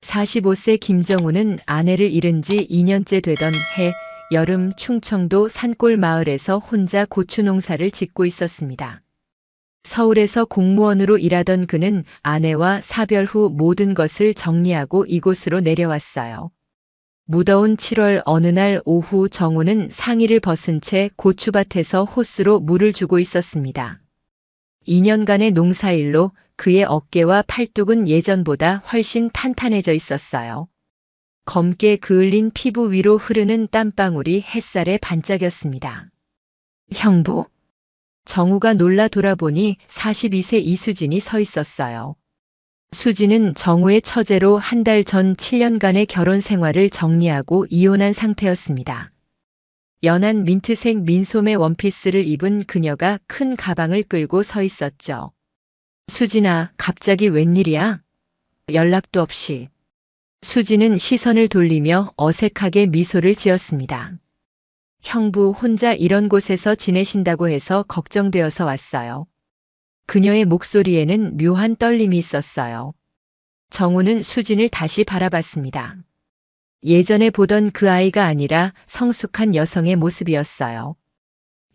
45세 김정우는 아내를 잃은 지 2년째 되던 해 여름 충청도 산골 마을에서 혼자 고추 농사를 짓고 있었습니다. 서울에서 공무원으로 일하던 그는 아내와 사별 후 모든 것을 정리하고 이곳으로 내려왔어요. 무더운 7월 어느 날 오후 정우는 상의를 벗은 채 고추밭에서 호스로 물을 주고 있었습니다. 2년간의 농사일로 그의 어깨와 팔뚝은 예전보다 훨씬 탄탄해져 있었어요. 검게 그을린 피부 위로 흐르는 땀방울이 햇살에 반짝였습니다. 형부. 정우가 놀라 돌아보니 42세 이수진이 서 있었어요. 수진은 정우의 처제로 한 달 전 7년간의 결혼 생활을 정리하고 이혼한 상태였습니다. 연한 민트색 민소매 원피스를 입은 그녀가 큰 가방을 끌고 서 있었죠. 수진아, 갑자기 웬일이야? 연락도 없이. 수진은 시선을 돌리며 어색하게 미소를 지었습니다. 형부 혼자 이런 곳에서 지내신다고 해서 걱정되어서 왔어요. 그녀의 목소리에는 묘한 떨림이 있었어요. 정우는 수진을 다시 바라봤습니다. 예전에 보던 그 아이가 아니라 성숙한 여성의 모습이었어요.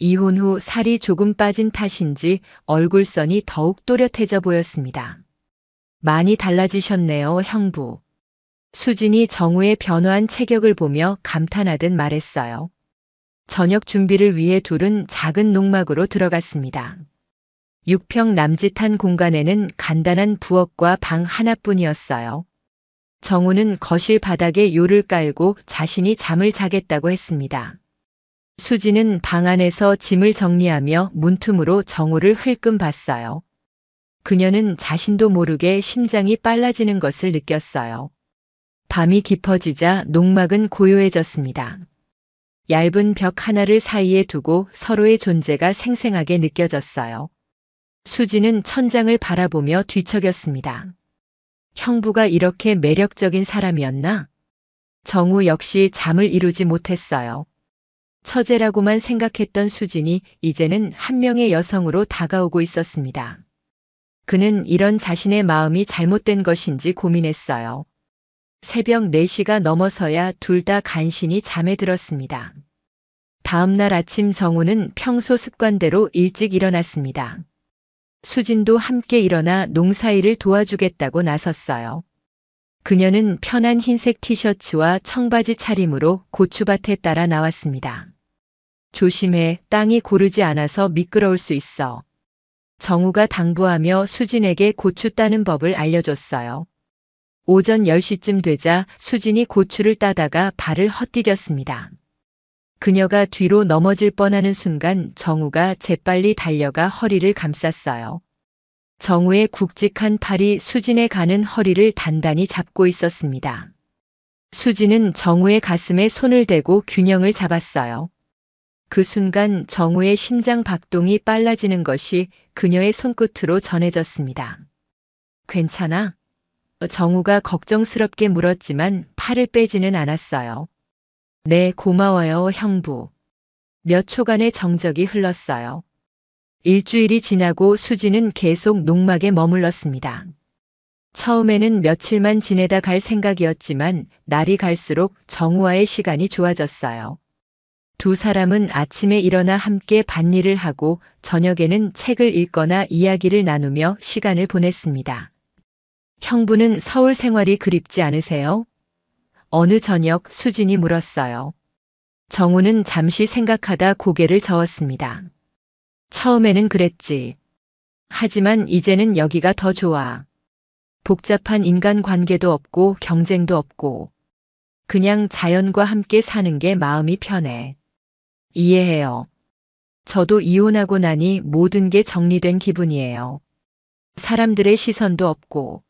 이혼 후 살이 조금 빠진 탓인지 얼굴선이 더욱 또렷해져 보였습니다. 많이 달라지셨네요, 형부. 수진이 정우의 변화한 체격을 보며 감탄하듯 말했어요. 저녁 준비를 위해 둘은 작은 농막으로 들어갔습니다. 6평 남짓한 공간에는 간단한 부엌과 방 하나뿐이었어요. 정우는 거실 바닥에 요를 깔고 자신이 잠을 자겠다고 했습니다. 수지는 방 안에서 짐을 정리하며 문틈으로 정우를 흘끔 봤어요. 그녀는 자신도 모르게 심장이 빨라지는 것을 느꼈어요. 밤이 깊어지자 농막은 고요해졌습니다. 얇은 벽 하나를 사이에 두고 서로의 존재가 생생하게 느껴졌어요. 수지는 천장을 바라보며 뒤척였습니다. 형부가 이렇게 매력적인 사람이었나? 정우 역시 잠을 이루지 못했어요. 처제라고만 생각했던 수진이 이제는 한 명의 여성으로 다가오고 있었습니다. 그는 이런 자신의 마음이 잘못된 것인지 고민했어요. 새벽 4시가 넘어서야 둘 다 간신히 잠에 들었습니다. 다음 날 아침 정우는 평소 습관대로 일찍 일어났습니다. 수진도 함께 일어나 농사일을 도와주겠다고 나섰어요. 그녀는 편한 흰색 티셔츠와 청바지 차림으로 고추밭에 따라 나왔습니다. 조심해, 땅이 고르지 않아서 미끄러울 수 있어. 정우가 당부하며 수진에게 고추 따는 법을 알려줬어요. 오전 10시쯤 되자 수진이 고추를 따다가 발을 헛디뎠습니다. 그녀가 뒤로 넘어질 뻔하는 순간 정우가 재빨리 달려가 허리를 감쌌어요. 정우의 굵직한 팔이 수진의 가는 허리를 단단히 잡고 있었습니다. 수진은 정우의 가슴에 손을 대고 균형을 잡았어요. 그 순간 정우의 심장 박동이 빨라지는 것이 그녀의 손끝으로 전해졌습니다. 괜찮아? 정우가 걱정스럽게 물었지만 팔을 빼지는 않았어요. 네, 고마워요, 형부. 몇 초간의 정적이 흘렀어요. 일주일이 지나고 수지는 계속 농막에 머물렀습니다. 처음에는 며칠만 지내다 갈 생각이었지만 날이 갈수록 정우와의 시간이 좋아졌어요. 두 사람은 아침에 일어나 함께 밭일을 하고 저녁에는 책을 읽거나 이야기를 나누며 시간을 보냈습니다. 형부는 서울 생활이 그립지 않으세요? 어느 저녁 수진이 물었어요. 정우는 잠시 생각하다 고개를 저었습니다. 처음에는 그랬지. 하지만 이제는 여기가 더 좋아. 복잡한 인간관계도 없고 경쟁도 없고 그냥 자연과 함께 사는 게 마음이 편해. 이해해요. 저도 이혼하고 나니 모든 게 정리된 기분이에요. 사람들의 시선도 없고.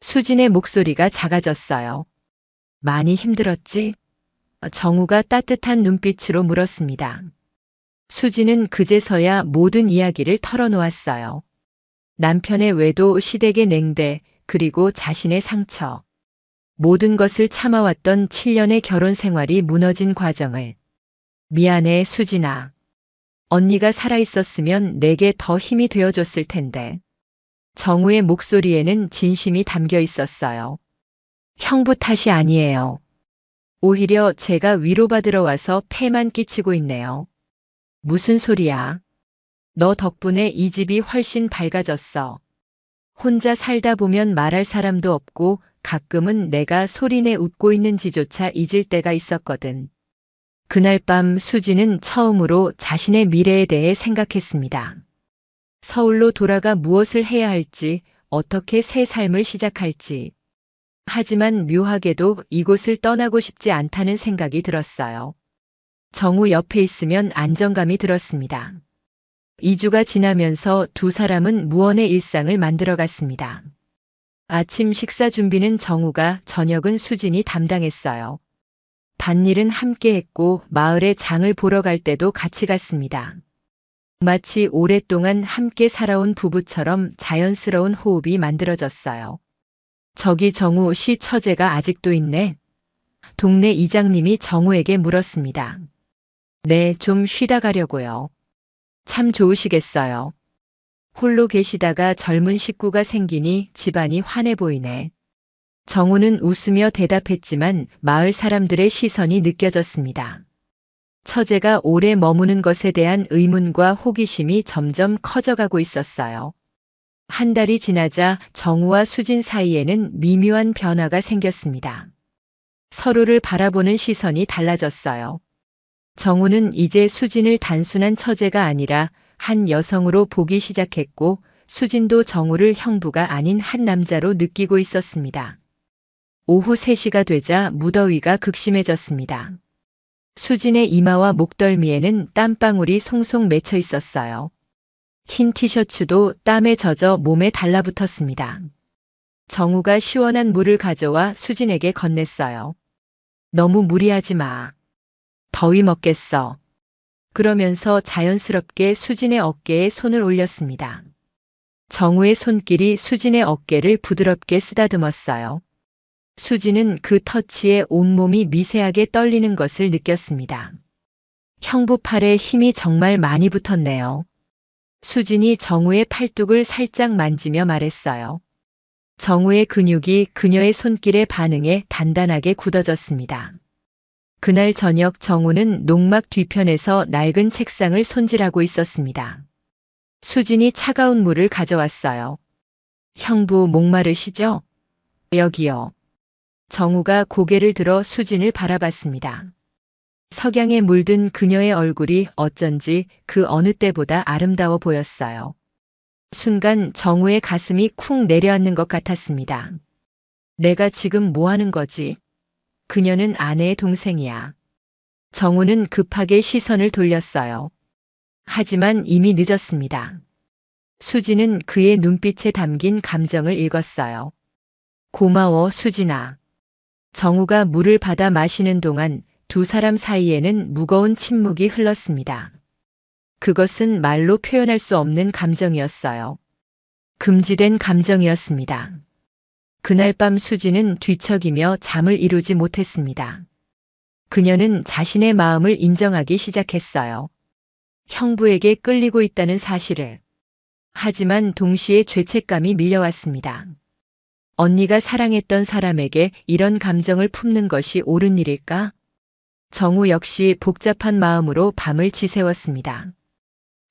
수진의 목소리가 작아졌어요. 많이 힘들었지? 정우가 따뜻한 눈빛으로 물었습니다. 수진은 그제서야 모든 이야기를 털어놓았어요. 남편의 외도, 시댁의 냉대, 그리고 자신의 상처. 모든 것을 참아왔던 7년의 결혼 생활이 무너진 과정을. 미안해, 수진아. 언니가 살아있었으면 내게 더 힘이 되어줬을 텐데. 정우의 목소리에는 진심이 담겨 있었어요. 형부 탓이 아니에요. 오히려 제가 위로받으러 와서 폐만 끼치고 있네요. 무슨 소리야? 너 덕분에 이 집이 훨씬 밝아졌어. 혼자 살다 보면 말할 사람도 없고 가끔은 내가 소리내 웃고 있는지조차 잊을 때가 있었거든. 그날 밤 수지는 처음으로 자신의 미래에 대해 생각했습니다. 서울로 돌아가 무엇을 해야 할지, 어떻게 새 삶을 시작할지. 하지만 묘하게도 이곳을 떠나고 싶지 않다는 생각이 들었어요. 정우 옆에 있으면 안정감이 들었습니다. 2주가 지나면서 두 사람은 무언의 일상을 만들어갔습니다. 아침 식사 준비는 정우가, 저녁은 수진이 담당했어요. 밭일은 함께 했고 마을에 장을 보러 갈 때도 같이 갔습니다. 마치 오랫동안 함께 살아온 부부처럼 자연스러운 호흡이 만들어졌어요. 저기 정우 씨 처제가 아직도 있네. 동네 이장님이 정우에게 물었습니다. 네, 좀 쉬다 가려고요. 참 좋으시겠어요. 홀로 계시다가 젊은 식구가 생기니 집안이 환해 보이네. 정우는 웃으며 대답했지만 마을 사람들의 시선이 느껴졌습니다. 처제가 오래 머무는 것에 대한 의문과 호기심이 점점 커져가고 있었어요. 한 달이 지나자 정우와 수진 사이에는 미묘한 변화가 생겼습니다. 서로를 바라보는 시선이 달라졌어요. 정우는 이제 수진을 단순한 처제가 아니라 한 여성으로 보기 시작했고 수진도 정우를 형부가 아닌 한 남자로 느끼고 있었습니다. 오후 3시가 되자 무더위가 극심해졌습니다. 수진의 이마와 목덜미에는 땀방울이 송송 맺혀 있었어요. 흰 티셔츠도 땀에 젖어 몸에 달라붙었습니다. 정우가 시원한 물을 가져와 수진에게 건넸어요. 너무 무리하지 마. 더위 먹겠어. 그러면서 자연스럽게 수진의 어깨에 손을 올렸습니다. 정우의 손길이 수진의 어깨를 부드럽게 쓰다듬었어요. 수진은 그 터치에 온몸이 미세하게 떨리는 것을 느꼈습니다. 형부 팔에 힘이 정말 많이 붙었네요. 수진이 정우의 팔뚝을 살짝 만지며 말했어요. 정우의 근육이 그녀의 손길에 반응해 단단하게 굳어졌습니다. 그날 저녁 정우는 농막 뒤편에서 낡은 책상을 손질하고 있었습니다. 수진이 차가운 물을 가져왔어요. 형부 목마르시죠? 여기요. 정우가 고개를 들어 수진을 바라봤습니다. 석양에 물든 그녀의 얼굴이 어쩐지 그 어느 때보다 아름다워 보였어요. 순간 정우의 가슴이 쿵 내려앉는 것 같았습니다. 내가 지금 뭐 하는 거지? 그녀는 아내의 동생이야. 정우는 급하게 시선을 돌렸어요. 하지만 이미 늦었습니다. 수진은 그의 눈빛에 담긴 감정을 읽었어요. 고마워, 수진아. 정우가 물을 받아 마시는 동안 두 사람 사이에는 무거운 침묵이 흘렀습니다. 그것은 말로 표현할 수 없는 감정이었어요. 금지된 감정이었습니다. 그날 밤 수진은 뒤척이며 잠을 이루지 못했습니다. 그녀는 자신의 마음을 인정하기 시작했어요. 형부에게 끌리고 있다는 사실을. 하지만 동시에 죄책감이 밀려왔습니다. 언니가 사랑했던 사람에게 이런 감정을 품는 것이 옳은 일일까? 정우 역시 복잡한 마음으로 밤을 지새웠습니다.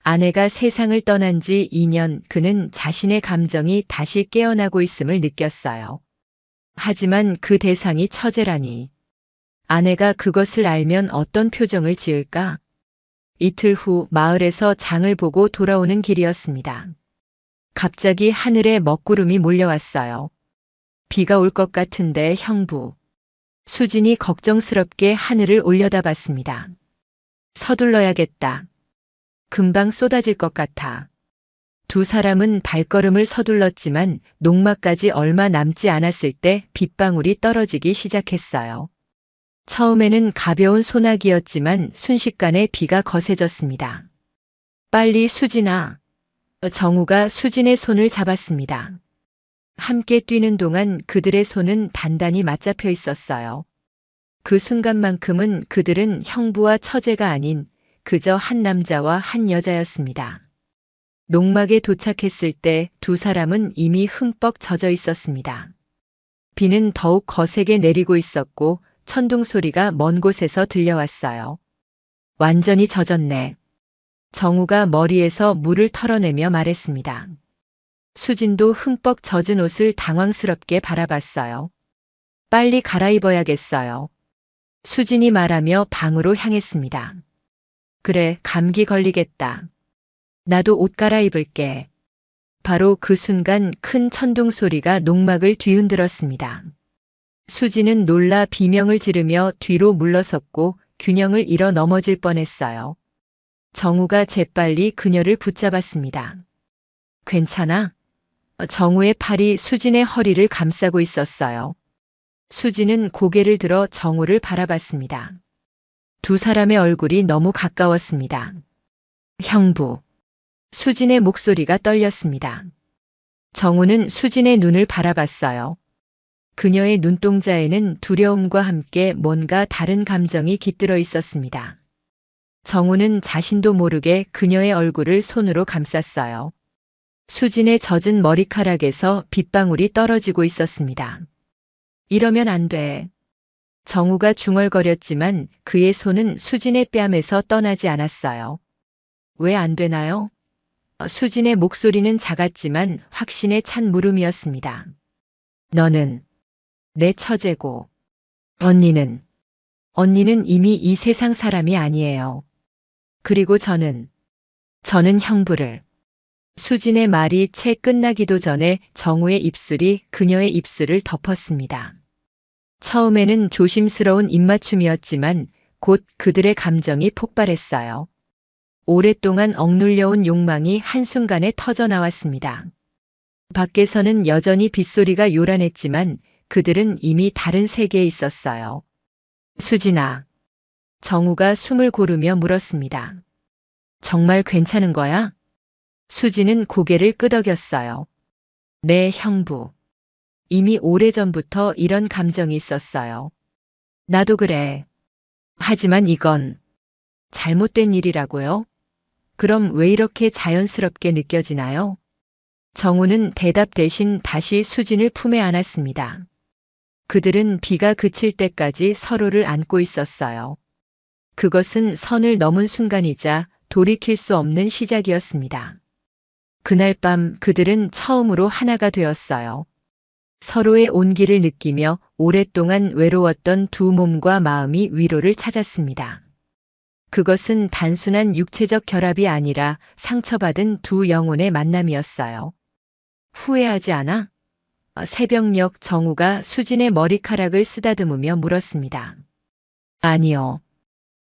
아내가 세상을 떠난 지 2년 그는 자신의 감정이 다시 깨어나고 있음을 느꼈어요. 하지만 그 대상이 처제라니. 아내가 그것을 알면 어떤 표정을 지을까? 이틀 후 마을에서 장을 보고 돌아오는 길이었습니다. 갑자기 하늘에 먹구름이 몰려왔어요. 비가 올 것 같은데 형부. 수진이 걱정스럽게 하늘을 올려다봤습니다. 서둘러야겠다. 금방 쏟아질 것 같아. 두 사람은 발걸음을 서둘렀지만 농막까지 얼마 남지 않았을 때 빗방울이 떨어지기 시작했어요. 처음에는 가벼운 소나기였지만 순식간에 비가 거세졌습니다. 빨리 수진아. 정우가 수진의 손을 잡았습니다. 함께 뛰는 동안 그들의 손은 단단히 맞잡혀 있었어요. 그 순간만큼은 그들은 형부와 처제가 아닌 그저 한 남자와 한 여자였습니다. 농막에 도착했을 때 두 사람은 이미 흠뻑 젖어 있었습니다. 비는 더욱 거세게 내리고 있었고 천둥 소리가 먼 곳에서 들려왔어요. 완전히 젖었네. 정우가 머리에서 물을 털어내며 말했습니다. 수진도 흠뻑 젖은 옷을 당황스럽게 바라봤어요. 빨리 갈아입어야겠어요. 수진이 말하며 방으로 향했습니다. 그래, 감기 걸리겠다. 나도 옷 갈아입을게. 바로 그 순간 큰 천둥 소리가 농막을 뒤흔들었습니다. 수진은 놀라 비명을 지르며 뒤로 물러섰고 균형을 잃어 넘어질 뻔했어요. 정우가 재빨리 그녀를 붙잡았습니다. 괜찮아? 정우의 팔이 수진의 허리를 감싸고 있었어요. 수진은 고개를 들어 정우를 바라봤습니다. 두 사람의 얼굴이 너무 가까웠습니다. 형부. 수진의 목소리가 떨렸습니다. 정우는 수진의 눈을 바라봤어요. 그녀의 눈동자에는 두려움과 함께 뭔가 다른 감정이 깃들어 있었습니다. 정우는 자신도 모르게 그녀의 얼굴을 손으로 감쌌어요. 수진의 젖은 머리카락에서 빗방울이 떨어지고 있었습니다. 이러면 안 돼. 정우가 중얼거렸지만 그의 손은 수진의 뺨에서 떠나지 않았어요. 왜 안 되나요? 수진의 목소리는 작았지만 확신에 찬 물음이었습니다. 너는 내 처제고 언니는 이미 이 세상 사람이 아니에요. 그리고 저는 형부를. 수진의 말이 채 끝나기도 전에 정우의 입술이 그녀의 입술을 덮었습니다. 처음에는 조심스러운 입맞춤이었지만 곧 그들의 감정이 폭발했어요. 오랫동안 억눌려온 욕망이 한순간에 터져나왔습니다. 밖에서는 여전히 빗소리가 요란했지만 그들은 이미 다른 세계에 있었어요. 수진아. 정우가 숨을 고르며 물었습니다. 정말 괜찮은 거야? 수진은 고개를 끄덕였어요. 네, 형부. 이미 오래전부터 이런 감정이 있었어요. 나도 그래. 하지만 이건 잘못된 일이라고요? 그럼 왜 이렇게 자연스럽게 느껴지나요? 정우는 대답 대신 다시 수진을 품에 안았습니다. 그들은 비가 그칠 때까지 서로를 안고 있었어요. 그것은 선을 넘은 순간이자 돌이킬 수 없는 시작이었습니다. 그날 밤 그들은 처음으로 하나가 되었어요. 서로의 온기를 느끼며 오랫동안 외로웠던 두 몸과 마음이 위로를 찾았습니다. 그것은 단순한 육체적 결합이 아니라 상처받은 두 영혼의 만남이었어요. 후회하지 않아? 새벽녘 정우가 수진의 머리카락을 쓰다듬으며 물었습니다. 아니요.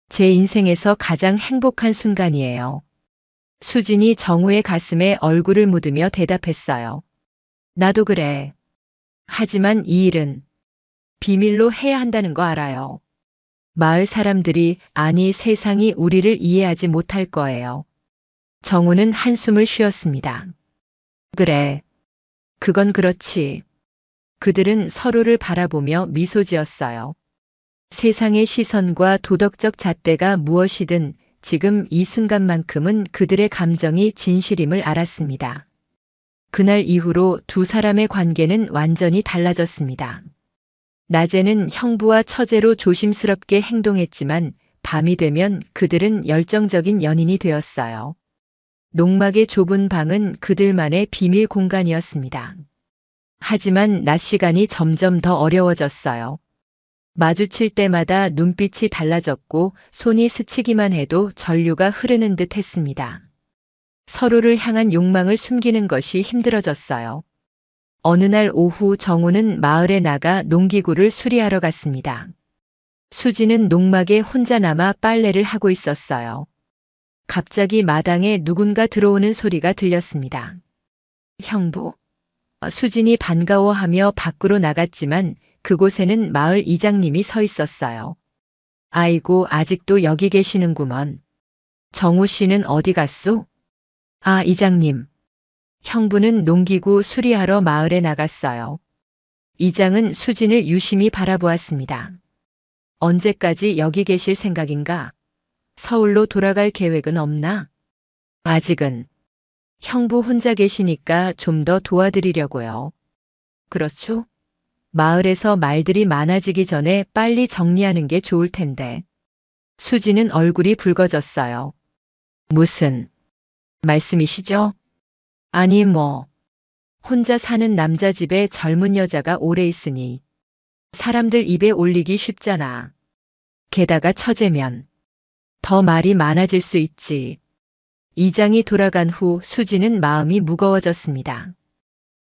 제 인생에서 가장 행복한 순간이에요. 수진이 정우의 가슴에 얼굴을 묻으며 대답했어요. 나도 그래. 하지만 이 일은 비밀로 해야 한다는 거 알아요. 마을 사람들이, 아니 세상이 우리를 이해하지 못할 거예요. 정우는 한숨을 쉬었습니다. 그래. 그건 그렇지. 그들은 서로를 바라보며 미소 지었어요. 세상의 시선과 도덕적 잣대가 무엇이든 지금 이 순간만큼은 그들의 감정이 진실임을 알았습니다. 그날 이후로 두 사람의 관계는 완전히 달라졌습니다. 낮에는 형부와 처제로 조심스럽게 행동했지만 밤이 되면 그들은 열정적인 연인이 되었어요. 농막의 좁은 방은 그들만의 비밀 공간이었습니다. 하지만 낮 시간이 점점 더 어려워졌어요. 마주칠 때마다 눈빛이 달라졌고 손이 스치기만 해도 전류가 흐르는 듯 했습니다. 서로를 향한 욕망을 숨기는 것이 힘들어졌어요. 어느 날 오후 정우는 마을에 나가 농기구를 수리하러 갔습니다. 수지는 농막에 혼자 남아 빨래를 하고 있었어요. 갑자기 마당에 누군가 들어오는 소리가 들렸습니다. 형부. 수진이 반가워하며 밖으로 나갔지만 그곳에는 마을 이장님이 서 있었어요. 아이고, 아직도 여기 계시는구먼. 정우 씨는 어디 갔소? 아, 이장님. 형부는 농기구 수리하러 마을에 나갔어요. 이장은 수진을 유심히 바라보았습니다. 언제까지 여기 계실 생각인가? 서울로 돌아갈 계획은 없나? 아직은. 형부 혼자 계시니까 좀 더 도와드리려고요. 그렇죠? 마을에서 말들이 많아지기 전에 빨리 정리하는 게 좋을 텐데. 수지는 얼굴이 붉어졌어요. 무슨 말씀이시죠? 아니 혼자 사는 남자 집에 젊은 여자가 오래 있으니 사람들 입에 올리기 쉽잖아. 게다가 처제면 더 말이 많아질 수 있지. 이장이 돌아간 후 수지는 마음이 무거워졌습니다.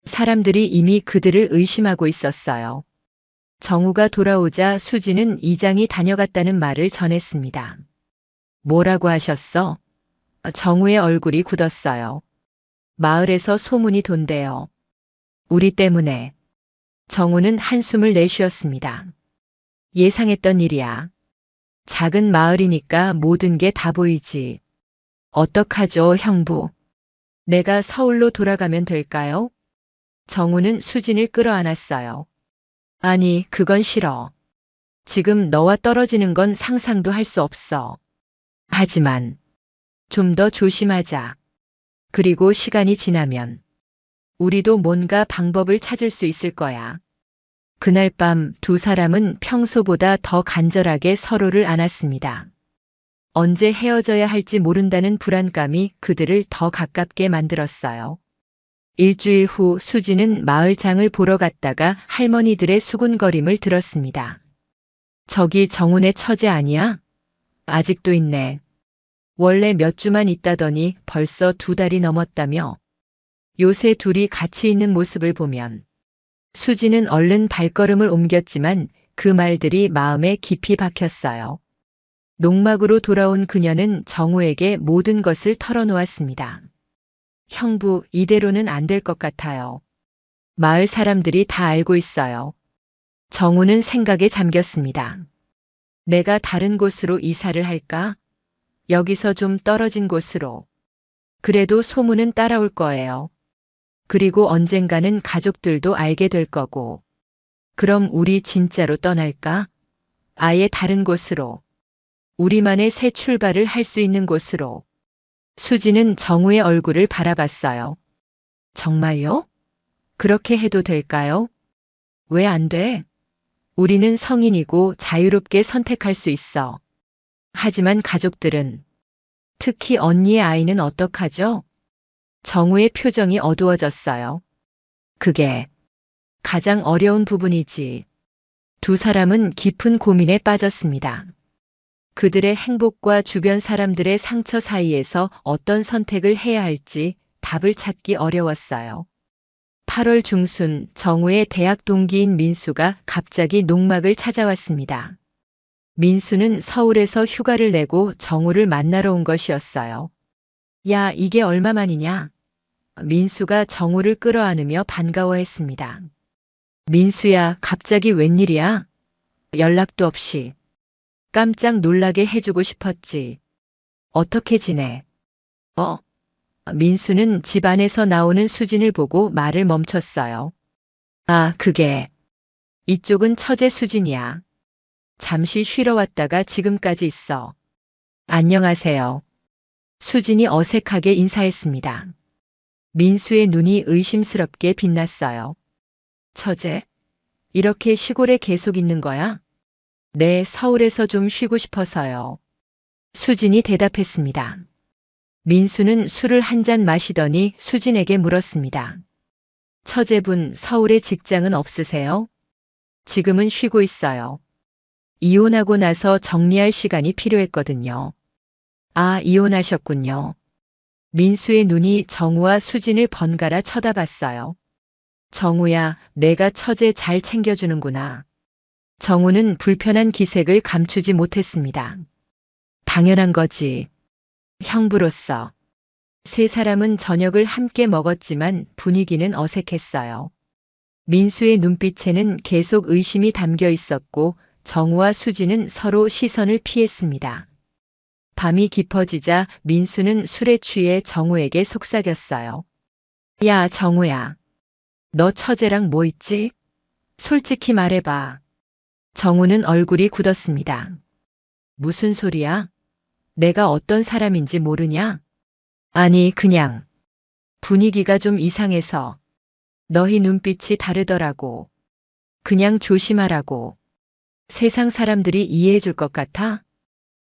사람들이 이미 그들을 의심하고 있었어요. 정우가 돌아오자 수지는 이장이 다녀갔다는 말을 전했습니다. 뭐라고 하셨어? 정우의 얼굴이 굳었어요. 마을에서 소문이 돈대요. 우리 때문에. 정우는 한숨을 내쉬었습니다. 예상했던 일이야. 작은 마을이니까 모든 게 다 보이지. 어떡하죠, 형부? 내가 서울로 돌아가면 될까요? 정우는 수진을 끌어안았어요. 아니, 그건 싫어. 지금 너와 떨어지는 건 상상도 할 수 없어. 하지만 좀 더 조심하자. 그리고 시간이 지나면 우리도 뭔가 방법을 찾을 수 있을 거야. 그날 밤 두 사람은 평소보다 더 간절하게 서로를 안았습니다. 언제 헤어져야 할지 모른다는 불안감이 그들을 더 가깝게 만들었어요. 일주일 후 수지는 마을장을 보러 갔다가 할머니들의 수군거림을 들었습니다. 저기 정훈의 처제 아니야? 아직도 있네. 원래 몇 주만 있다더니 벌써 2달이 넘었다며. 요새 둘이 같이 있는 모습을 보면 수지는 얼른 발걸음을 옮겼지만 그 말들이 마음에 깊이 박혔어요. 농막으로 돌아온 그녀는 정우에게 모든 것을 털어놓았습니다. 형부, 이대로는 안 될 것 같아요. 마을 사람들이 다 알고 있어요. 정우는 생각에 잠겼습니다. 내가 다른 곳으로 이사를 할까? 여기서 좀 떨어진 곳으로. 그래도 소문은 따라올 거예요. 그리고 언젠가는 가족들도 알게 될 거고. 그럼 우리 진짜로 떠날까? 아예 다른 곳으로. 우리만의 새 출발을 할 수 있는 곳으로. 수지는 정우의 얼굴을 바라봤어요. 정말요? 그렇게 해도 될까요? 왜 안 돼? 우리는 성인이고 자유롭게 선택할 수 있어. 하지만 가족들은, 특히 언니의 아이는 어떡하죠? 정우의 표정이 어두워졌어요. 그게 가장 어려운 부분이지. 두 사람은 깊은 고민에 빠졌습니다. 그들의 행복과 주변 사람들의 상처 사이에서 어떤 선택을 해야 할지 답을 찾기 어려웠어요. 8월 중순 정우의 대학 동기인 민수가 갑자기 농막을 찾아왔습니다. 민수는 서울에서 휴가를 내고 정우를 만나러 온 것이었어요. 야, 이게 얼마만이냐? 민수가 정우를 끌어안으며 반가워했습니다. 민수야, 갑자기 웬일이야? 연락도 없이. 깜짝 놀라게 해주고 싶었지. 어떻게 지내? 민수는 집 안에서 나오는 수진을 보고 말을 멈췄어요. 아, 그게. 이쪽은 처제 수진이야. 잠시 쉬러 왔다가 지금까지 있어. 안녕하세요. 수진이 어색하게 인사했습니다. 민수의 눈이 의심스럽게 빛났어요. 처제? 이렇게 시골에 계속 있는 거야? 네, 서울에서 좀 쉬고 싶어서요. 수진이 대답했습니다. 민수는 술을 한 잔 마시더니 수진에게 물었습니다. 처제분, 서울에 직장은 없으세요? 지금은 쉬고 있어요. 이혼하고 나서 정리할 시간이 필요했거든요. 아, 이혼하셨군요. 민수의 눈이 정우와 수진을 번갈아 쳐다봤어요. 정우야, 내가 처제 잘 챙겨주는구나. 정우는 불편한 기색을 감추지 못했습니다. 당연한 거지. 형부로서. 세 사람은 저녁을 함께 먹었지만 분위기는 어색했어요. 민수의 눈빛에는 계속 의심이 담겨 있었고 정우와 수지는 서로 시선을 피했습니다. 밤이 깊어지자 민수는 술에 취해 정우에게 속삭였어요. 야, 정우야. 너 처제랑 뭐 있지? 솔직히 말해봐. 정우는 얼굴이 굳었습니다. 무슨 소리야? 내가 어떤 사람인지 모르냐? 아니, 그냥 분위기가 좀 이상해서. 너희 눈빛이 다르더라고. 그냥 조심하라고. 세상 사람들이 이해해 줄 것 같아?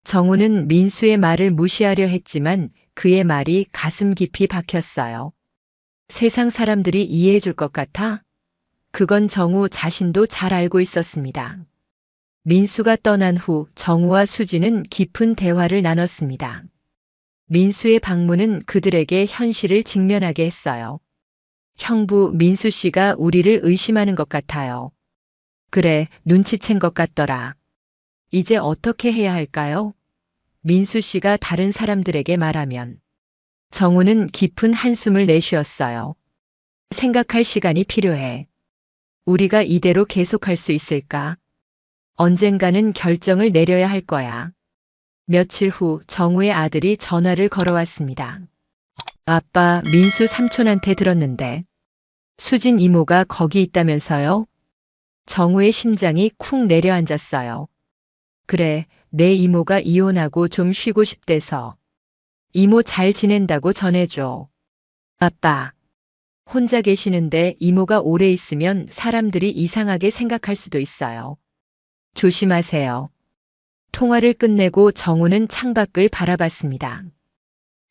정우는 민수의 말을 무시하려 했지만 그의 말이 가슴 깊이 박혔어요. 세상 사람들이 이해해 줄 것 같아? 그건 정우 자신도 잘 알고 있었습니다. 민수가 떠난 후 정우와 수지는 깊은 대화를 나눴습니다. 민수의 방문은 그들에게 현실을 직면하게 했어요. 형부 민수 씨가 우리를 의심하는 것 같아요. 그래, 눈치챈 것 같더라. 이제 어떻게 해야 할까요? 민수 씨가 다른 사람들에게 말하면. 정우는 깊은 한숨을 내쉬었어요. 생각할 시간이 필요해. 우리가 이대로 계속할 수 있을까? 언젠가는 결정을 내려야 할 거야. 며칠 후 정우의 아들이 전화를 걸어왔습니다. 아빠, 민수 삼촌한테 들었는데 수진 이모가 거기 있다면서요? 정우의 심장이 쿵 내려앉았어요. 그래, 내 이모가 이혼하고 좀 쉬고 싶대서. 이모 잘 지낸다고 전해줘. 아빠, 혼자 계시는데 이모가 오래 있으면 사람들이 이상하게 생각할 수도 있어요. 조심하세요. 통화를 끝내고 정우는 창밖을 바라봤습니다.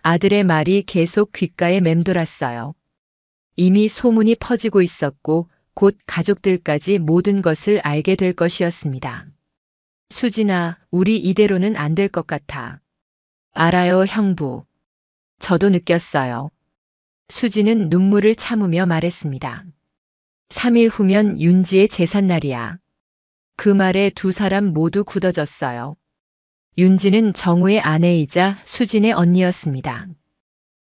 아들의 말이 계속 귓가에 맴돌았어요. 이미 소문이 퍼지고 있었고 곧 가족들까지 모든 것을 알게 될 것이었습니다. 수진아, 우리 이대로는 안 될 것 같아. 알아요, 형부. 저도 느꼈어요. 수진은 눈물을 참으며 말했습니다. 3일 후면 윤지의 제삿날이야. 그 말에 두 사람 모두 굳어졌어요. 윤지는 정우의 아내이자 수진의 언니였습니다.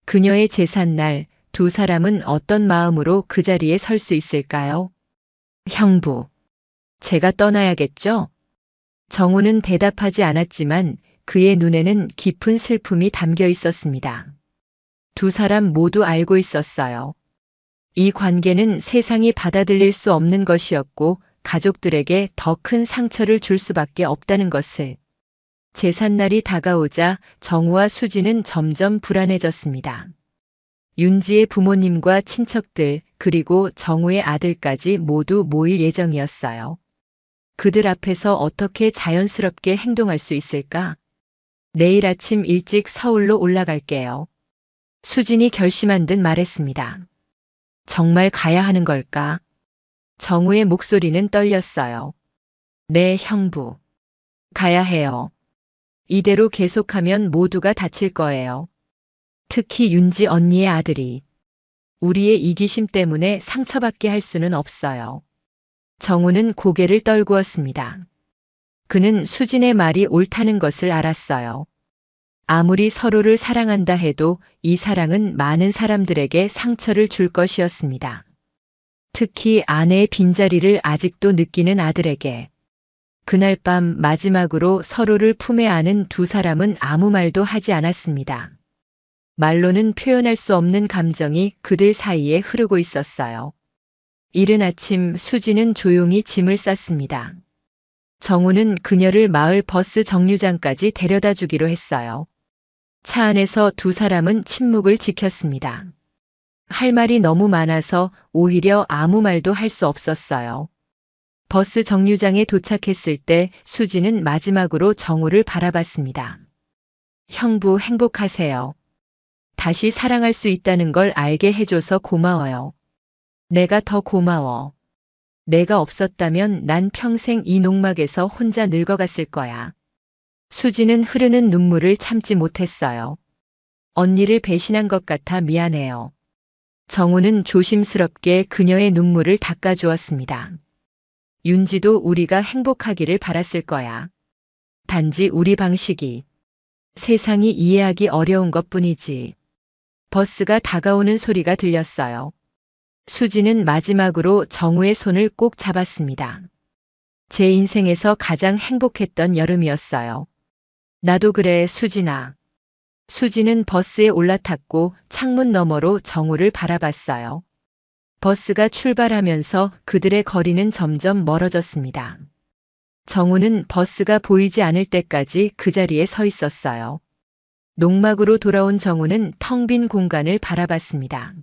그녀의 제삿날, 두 사람은 어떤 마음으로 그 자리에 설 수 있을까요? 형부, 제가 떠나야겠죠? 정우는 대답하지 않았지만 그의 눈에는 깊은 슬픔이 담겨 있었습니다. 두 사람 모두 알고 있었어요. 이 관계는 세상이 받아들일 수 없는 것이었고 가족들에게 더 큰 상처를 줄 수밖에 없다는 것을. 제삿날이 다가오자 정우와 수지는 점점 불안해졌습니다. 윤지의 부모님과 친척들 그리고 정우의 아들까지 모두 모일 예정이었어요. 그들 앞에서 어떻게 자연스럽게 행동할 수 있을까? 내일 아침 일찍 서울로 올라갈게요. 수진이 결심한 듯 말했습니다. 정말 가야 하는 걸까? 정우의 목소리는 떨렸어요. 네, 형부. 가야 해요. 이대로 계속하면 모두가 다칠 거예요. 특히 윤지 언니의 아들이. 우리의 이기심 때문에 상처받게 할 수는 없어요. 정우는 고개를 떨구었습니다. 그는 수진의 말이 옳다는 것을 알았어요. 아무리 서로를 사랑한다 해도 이 사랑은 많은 사람들에게 상처를 줄 것이었습니다. 특히 아내의 빈자리를 아직도 느끼는 아들에게. 그날 밤 마지막으로 서로를 품에 안은 두 사람은 아무 말도 하지 않았습니다. 말로는 표현할 수 없는 감정이 그들 사이에 흐르고 있었어요. 이른 아침 수지는 조용히 짐을 쌌습니다. 정우는 그녀를 마을 버스 정류장까지 데려다 주기로 했어요. 차 안에서 두 사람은 침묵을 지켰습니다. 할 말이 너무 많아서 오히려 아무 말도 할 수 없었어요. 버스 정류장에 도착했을 때 수지는 마지막으로 정우를 바라봤습니다. 형부 행복하세요. 다시 사랑할 수 있다는 걸 알게 해줘서 고마워요. 내가 더 고마워. 내가 없었다면 난 평생 이 농막에서 혼자 늙어갔을 거야. 수지는 흐르는 눈물을 참지 못했어요. 언니를 배신한 것 같아 미안해요. 정우는 조심스럽게 그녀의 눈물을 닦아주었습니다. 윤지도 우리가 행복하기를 바랐을 거야. 단지 우리 방식이 세상이 이해하기 어려운 것뿐이지. 버스가 다가오는 소리가 들렸어요. 수지는 마지막으로 정우의 손을 꼭 잡았습니다. 제 인생에서 가장 행복했던 여름이었어요. 나도 그래, 수진아. 수지는 버스에 올라탔고 창문 너머로 정우를 바라봤어요. 버스가 출발하면서 그들의 거리는 점점 멀어졌습니다. 정우는 버스가 보이지 않을 때까지 그 자리에 서 있었어요. 농막으로 돌아온 정우는 텅 빈 공간을 바라봤습니다.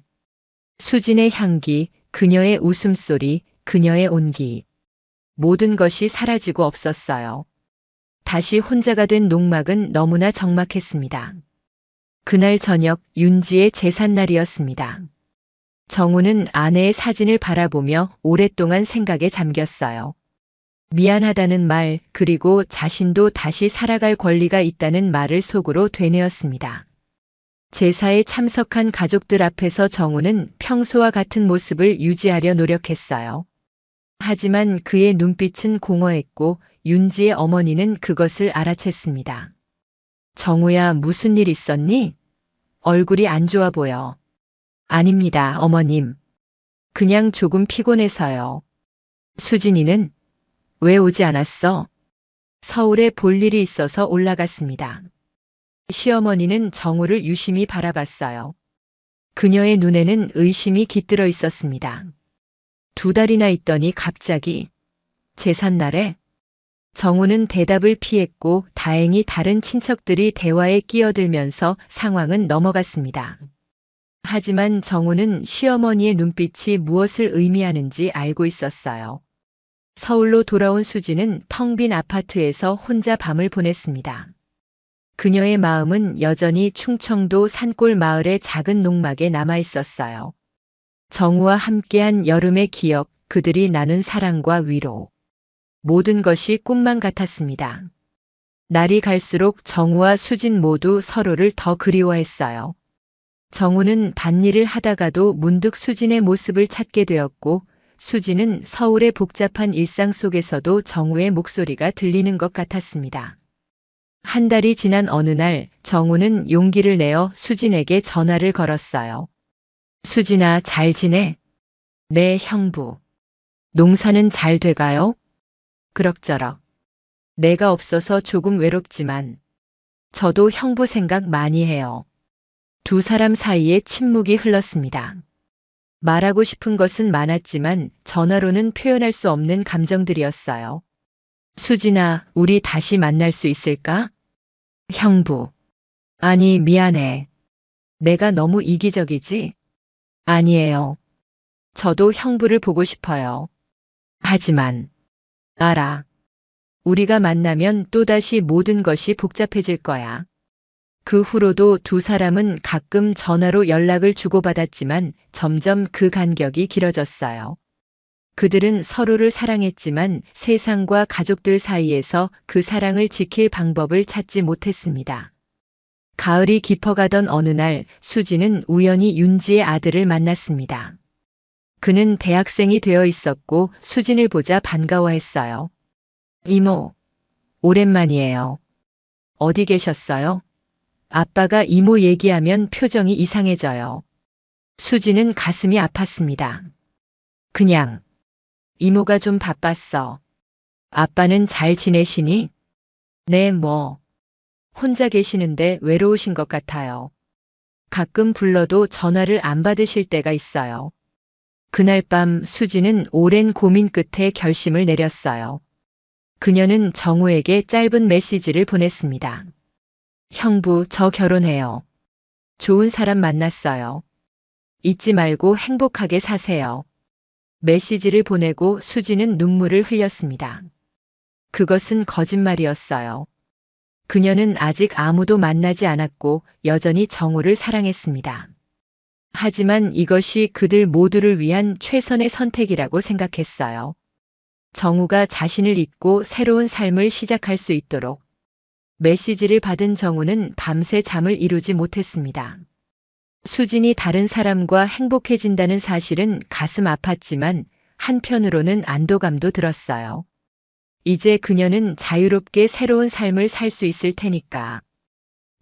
수진의 향기, 그녀의 웃음소리, 그녀의 온기. 모든 것이 사라지고 없었어요. 다시 혼자가 된 농막은 너무나 적막했습니다. 그날 저녁 윤지의 제삿날이었습니다. 정우는 아내의 사진을 바라보며 오랫동안 생각에 잠겼어요. 미안하다는 말, 그리고 자신도 다시 살아갈 권리가 있다는 말을 속으로 되뇌었습니다. 제사에 참석한 가족들 앞에서 정우는 평소와 같은 모습을 유지하려 노력했어요. 하지만 그의 눈빛은 공허했고 윤지의 어머니는 그것을 알아챘습니다. 정우야, 무슨 일 있었니? 얼굴이 안 좋아 보여. 아닙니다, 어머님. 그냥 조금 피곤해서요. 수진이는 왜 오지 않았어? 서울에 볼 일이 있어서 올라갔습니다. 시어머니는 정우를 유심히 바라봤어요. 그녀의 눈에는 의심이 깃들어 있었습니다. 2달이나 있더니 갑자기 제삿날에? 정우는 대답을 피했고 다행히 다른 친척들이 대화에 끼어들면서 상황은 넘어갔습니다. 하지만 정우는 시어머니의 눈빛이 무엇을 의미하는지 알고 있었어요. 서울로 돌아온 수지는 텅 빈 아파트에서 혼자 밤을 보냈습니다. 그녀의 마음은 여전히 충청도 산골 마을의 작은 농막에 남아 있었어요. 정우와 함께한 여름의 기억, 그들이 나눈 사랑과 위로. 모든 것이 꿈만 같았습니다. 날이 갈수록 정우와 수진 모두 서로를 더 그리워했어요. 정우는 밭일을 하다가도 문득 수진의 모습을 찾게 되었고, 수진은 서울의 복잡한 일상 속에서도 정우의 목소리가 들리는 것 같았습니다. 한 달이 지난 어느 날 정우는 용기를 내어 수진에게 전화를 걸었어요. 수진아, 잘 지내? 네, 형부. 농사는 잘 돼가요? 그럭저럭. 내가 없어서 조금 외롭지만 저도 형부 생각 많이 해요. 두 사람 사이에 침묵이 흘렀습니다. 말하고 싶은 것은 많았지만 전화로는 표현할 수 없는 감정들이었어요. 수진아, 우리 다시 만날 수 있을까? 형부. 아니, 미안해. 내가 너무 이기적이지? 아니에요. 저도 형부를 보고 싶어요. 하지만, 알아. 우리가 만나면 또다시 모든 것이 복잡해질 거야. 그 후로도 두 사람은 가끔 전화로 연락을 주고받았지만 점점 그 간격이 길어졌어요. 그들은 서로를 사랑했지만 세상과 가족들 사이에서 그 사랑을 지킬 방법을 찾지 못했습니다. 가을이 깊어가던 어느 날 수지는 우연히 윤지의 아들을 만났습니다. 그는 대학생이 되어 있었고 수진을 보자 반가워했어요. 이모, 오랜만이에요. 어디 계셨어요? 아빠가 이모 얘기하면 표정이 이상해져요. 수지는 가슴이 아팠습니다. 그냥 이모가 좀 바빴어. 아빠는 잘 지내시니? 네, 뭐. 혼자 계시는데 외로우신 것 같아요. 가끔 불러도 전화를 안 받으실 때가 있어요. 그날 밤 수지는 오랜 고민 끝에 결심을 내렸어요. 그녀는 정우에게 짧은 메시지를 보냈습니다. 형부, 저 결혼해요. 좋은 사람 만났어요. 잊지 말고 행복하게 사세요. 메시지를 보내고 수지는 눈물을 흘렸습니다. 그것은 거짓말이었어요. 그녀는 아직 아무도 만나지 않았고 여전히 정우를 사랑했습니다. 하지만 이것이 그들 모두를 위한 최선의 선택이라고 생각했어요. 정우가 자신을 잊고 새로운 삶을 시작할 수 있도록. 메시지를 받은 정우는 밤새 잠을 이루지 못했습니다. 수진이 다른 사람과 행복해진다는 사실은 가슴 아팠지만 한편으로는 안도감도 들었어요. 이제 그녀는 자유롭게 새로운 삶을 살 수 있을 테니까.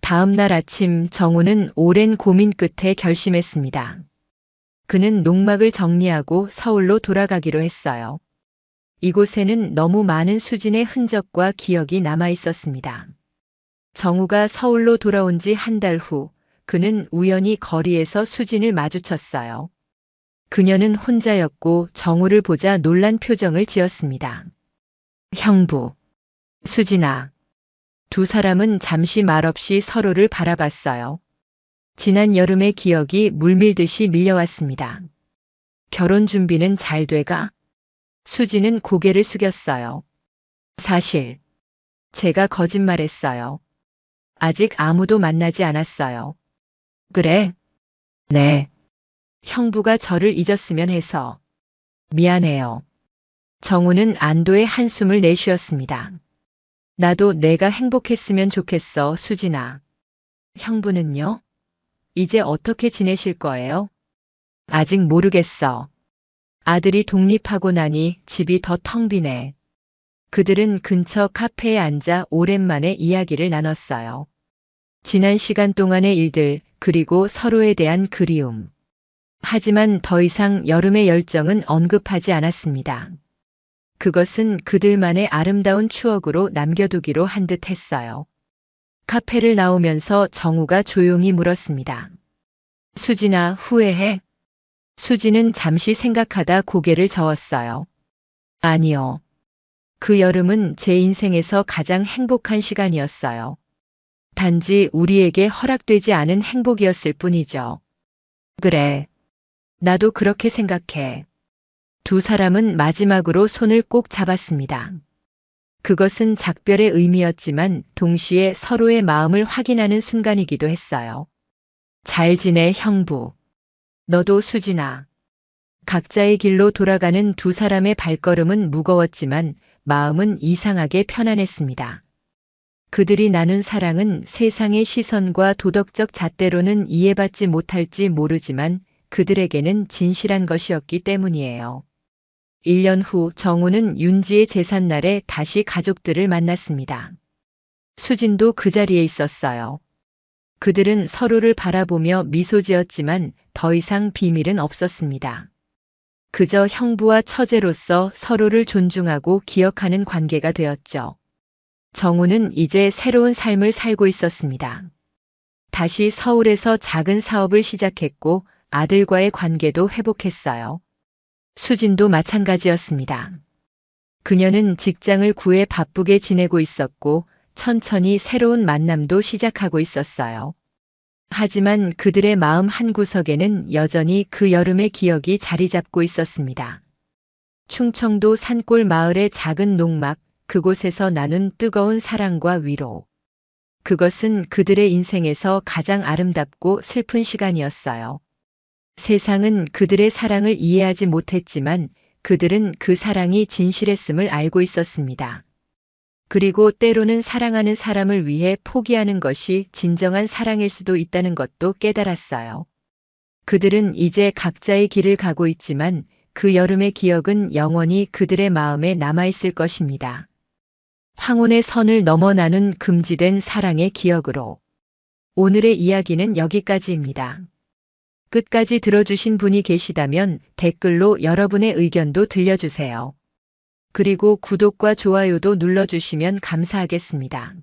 다음 날 아침 정우는 오랜 고민 끝에 결심했습니다. 그는 농막을 정리하고 서울로 돌아가기로 했어요. 이곳에는 너무 많은 수진의 흔적과 기억이 남아 있었습니다. 정우가 서울로 돌아온 지 한 달 후, 그는 우연히 거리에서 수진을 마주쳤어요. 그녀는 혼자였고 정우를 보자 놀란 표정을 지었습니다. 형부, 수진아. 두 사람은 잠시 말없이 서로를 바라봤어요. 지난 여름의 기억이 물밀듯이 밀려왔습니다. 결혼 준비는 잘 돼가? 수지는 고개를 숙였어요. 사실, 제가 거짓말했어요. 아직 아무도 만나지 않았어요. 그래? 네. 형부가 저를 잊었으면 해서. 미안해요. 정우는 안도의 한숨을 내쉬었습니다. 나도 내가 행복했으면 좋겠어, 수진아. 형부는요? 이제 어떻게 지내실 거예요? 아직 모르겠어. 아들이 독립하고 나니 집이 더 텅 비네. 그들은 근처 카페에 앉아 오랜만에 이야기를 나눴어요. 지난 시간 동안의 일들, 그리고 서로에 대한 그리움. 하지만 더 이상 여름의 열정은 언급하지 않았습니다. 그것은 그들만의 아름다운 추억으로 남겨두기로 한 듯 했어요. 카페를 나오면서 정우가 조용히 물었습니다. 수진아, 후회해? 수진은 잠시 생각하다 고개를 저었어요. 아니요. 그 여름은 제 인생에서 가장 행복한 시간이었어요. 단지 우리에게 허락되지 않은 행복이었을 뿐이죠. 그래. 나도 그렇게 생각해. 두 사람은 마지막으로 손을 꼭 잡았습니다. 그것은 작별의 의미였지만 동시에 서로의 마음을 확인하는 순간이기도 했어요. 잘 지내, 형부. 너도, 수진아. 각자의 길로 돌아가는 두 사람의 발걸음은 무거웠지만 마음은 이상하게 편안했습니다. 그들이 나눈 사랑은 세상의 시선과 도덕적 잣대로는 이해받지 못할지 모르지만 그들에게는 진실한 것이었기 때문이에요. 1년 후 정우는 윤지의 제삿날에 다시 가족들을 만났습니다. 수진도 그 자리에 있었어요. 그들은 서로를 바라보며 미소 지었지만 더 이상 비밀은 없었습니다. 그저 형부와 처제로서 서로를 존중하고 기억하는 관계가 되었죠. 정우는 이제 새로운 삶을 살고 있었습니다. 다시 서울에서 작은 사업을 시작했고 아들과의 관계도 회복했어요. 수진도 마찬가지였습니다. 그녀는 직장을 구해 바쁘게 지내고 있었고 천천히 새로운 만남도 시작하고 있었어요. 하지만 그들의 마음 한구석에는 여전히 그 여름의 기억이 자리 잡고 있었습니다. 충청도 산골 마을의 작은 농막, 그곳에서 나눈 뜨거운 사랑과 위로. 그것은 그들의 인생에서 가장 아름답고 슬픈 시간이었어요. 세상은 그들의 사랑을 이해하지 못했지만 그들은 그 사랑이 진실했음을 알고 있었습니다. 그리고 때로는 사랑하는 사람을 위해 포기하는 것이 진정한 사랑일 수도 있다는 것도 깨달았어요. 그들은 이제 각자의 길을 가고 있지만 그 여름의 기억은 영원히 그들의 마음에 남아있을 것입니다. 황혼의 선을 넘어 나눈 금지된 사랑의 기억으로. 오늘의 이야기는 여기까지입니다. 끝까지 들어주신 분이 계시다면 댓글로 여러분의 의견도 들려주세요. 그리고 구독과 좋아요도 눌러주시면 감사하겠습니다.